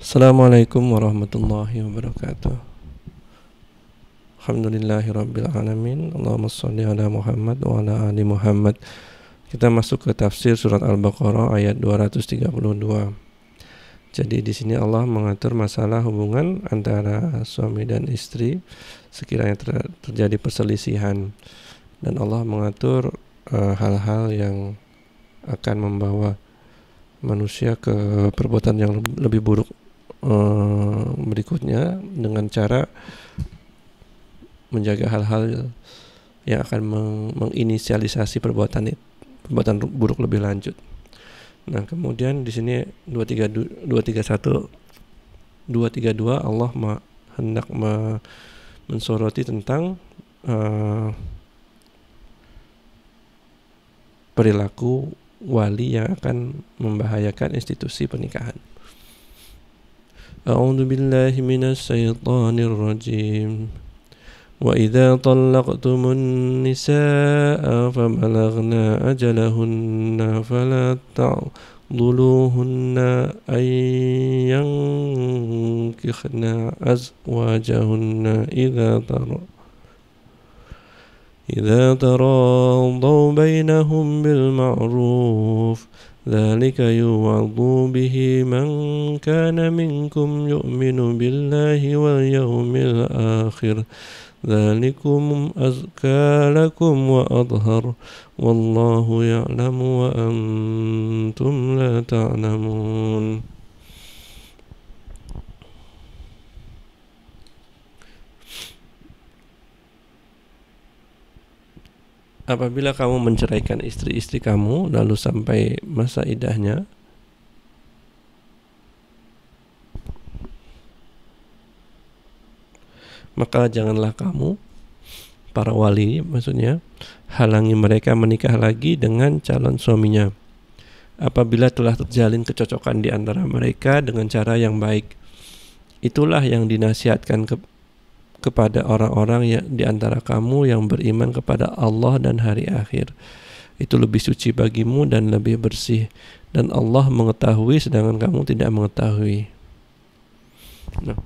Assalamualaikum warahmatullahi wabarakatuh. Alhamdulillahirabbil alamin. Allahumma shalli ala Muhammad wa ala ali Muhammad. Kita masuk ke tafsir surat Al-Baqarah ayat 232. Jadi di sini Allah mengatur masalah hubungan antara suami dan istri sekiranya terjadi perselisihan, dan Allah mengatur hal-hal yang akan membawa manusia ke perbuatan yang lebih buruk berikutnya, dengan cara menjaga hal-hal yang akan menginisialisasi perbuatan buruk lebih lanjut. Nah, kemudian di sini 232 Allah hendak mensoroti tentang perilaku wali yang akan membahayakan institusi pernikahan. A'udzu billahi minasy syaithanir rajim. Wa idza talaqtumun nisaa fabalagna ajalahunna fala ta'dhuluhunna ay yankikhna azwajahunna idza taradaw bainahum bil ma'ruf dzalika yu'adhu bihi man kana minkum yu'minu billahi wal yawmil akhir dzalikum azka lakum wa adhar wallahu ya'lamu wa antum la ta'lamun. Apabila kamu menceraikan istri-istri kamu lalu sampai masa iddahnya, maka janganlah kamu, para wali maksudnya, halangi mereka menikah lagi dengan calon suaminya apabila telah terjalin kecocokan di antara mereka dengan cara yang baik. Itulah yang dinasihatkan kepada orang-orang yang di antara kamu yang beriman kepada Allah dan hari akhir. Itu lebih suci bagimu dan lebih bersih, dan Allah mengetahui sedangkan kamu tidak mengetahui. Nah,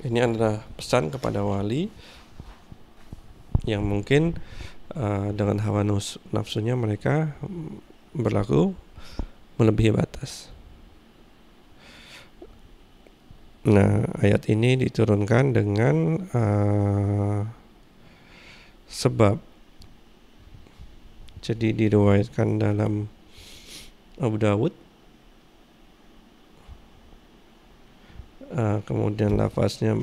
ini adalah pesan kepada wali yang mungkin dengan hawa nafsunya mereka berlaku melebihi batas. Nah, ayat ini diturunkan dengan sebab. Jadi diriwayatkan dalam Abu Dawud, kemudian lafaznya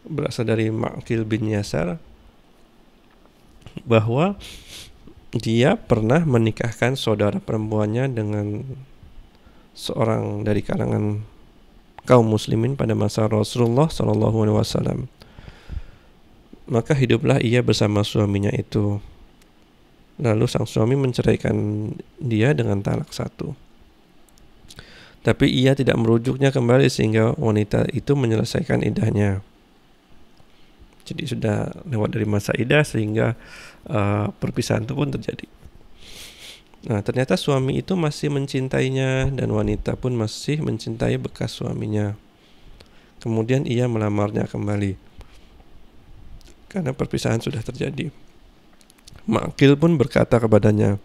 berasal dari Ma'qil bin Yasar, bahwa dia pernah menikahkan saudara perempuannya dengan seorang dari kalangan kaum muslimin pada masa Rasulullah SAW. Maka hiduplah ia bersama suaminya itu. Lalu sang suami menceraikan dia dengan talak 1. Tapi ia tidak merujuknya kembali sehingga wanita itu menyelesaikan iddahnya. Jadi sudah lewat dari masa iddah sehingga perpisahan itu pun terjadi. Nah, ternyata suami itu masih mencintainya dan wanita pun masih mencintai bekas suaminya. Kemudian ia melamarnya kembali karena perpisahan sudah terjadi. Ma'qil pun berkata kepadanya,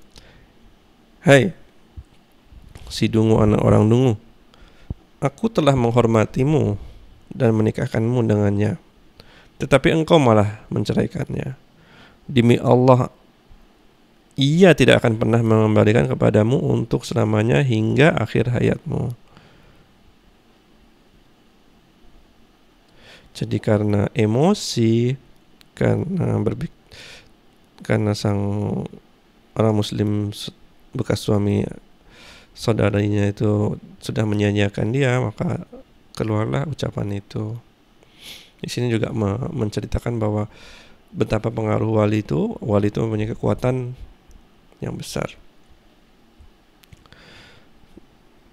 "Hai, si dungu anak orang dungu, aku telah menghormatimu dan menikahkanmu dengannya, tetapi engkau malah menceraikannya. Demi Allah, ia tidak akan pernah mengembalikan kepadamu untuk selamanya hingga akhir hayatmu." Jadi karena emosi, karena sang orang muslim bekas suami saudaranya itu sudah menyanyiakan dia, maka keluarlah ucapan itu. Di sini juga menceritakan bahwa betapa pengaruh wali itu mempunyai kekuatan yang besar.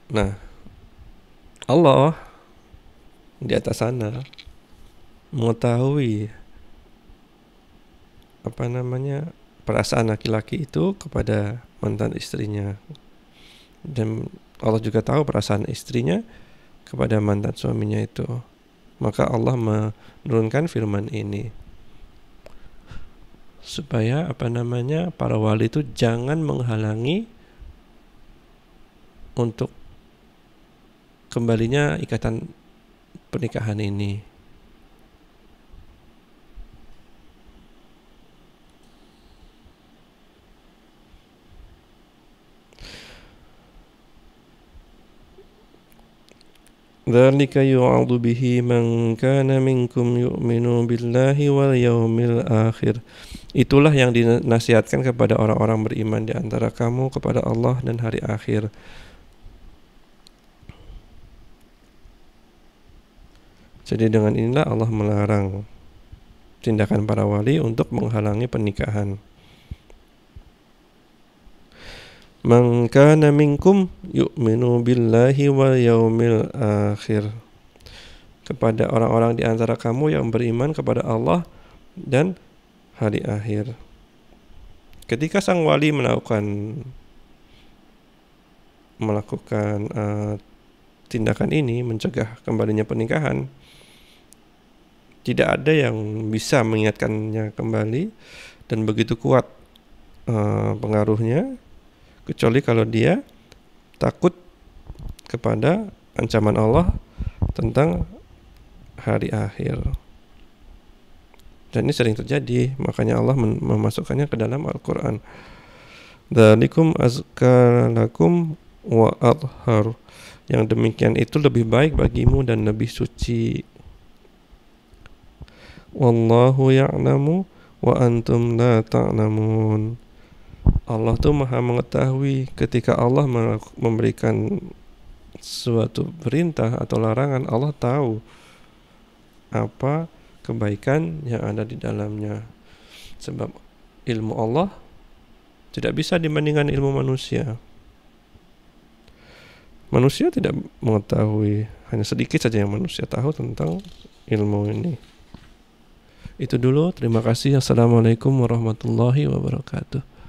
Nah, Allah di atas sana mengetahui perasaan laki-laki itu kepada mantan istrinya. dan Allah juga tahu perasaan istrinya kepada mantan suaminya itu. Maka Allah menurunkan firman ini supaya para wali itu jangan menghalangi untuk kembalinya ikatan pernikahan ini. Dzalika yu'adhu bihi man kana minkum yu'minu billahi wal yaumil akhir. Itulah yang dinasihatkan kepada orang-orang beriman di antara kamu kepada Allah dan hari akhir. Jadi dengan inilah Allah melarang tindakan para wali untuk menghalangi pernikahan. Man kana minkum yu'minu billahi wal yaumil akhir. Kepada orang-orang di antara kamu yang beriman kepada Allah dan hari akhir. Ketika sang wali melakukan tindakan ini, mencegah kembalinya pernikahan, tidak ada yang bisa mengingatkannya kembali dan begitu kuat pengaruhnya, kecuali kalau dia takut kepada ancaman Allah tentang hari akhir. Dan ini sering terjadi, makanya Allah memasukkannya ke dalam Al-Quran. Dzalikum azka lakum wa athhar. Yang demikian itu lebih baik bagimu dan lebih suci. Wallahu ya'lamu wa antum la ta'lamun. Allah tuh maha mengetahui. Ketika Allah memberikan suatu perintah atau larangan, Allah tahu apa kebaikan yang ada di dalamnya. Sebab ilmu Allah tidak bisa dibandingkan ilmu manusia. Manusia tidak mengetahui, hanya sedikit saja yang manusia tahu tentang ilmu ini. Itu dulu, terima kasih. Assalamualaikum warahmatullahi wabarakatuh.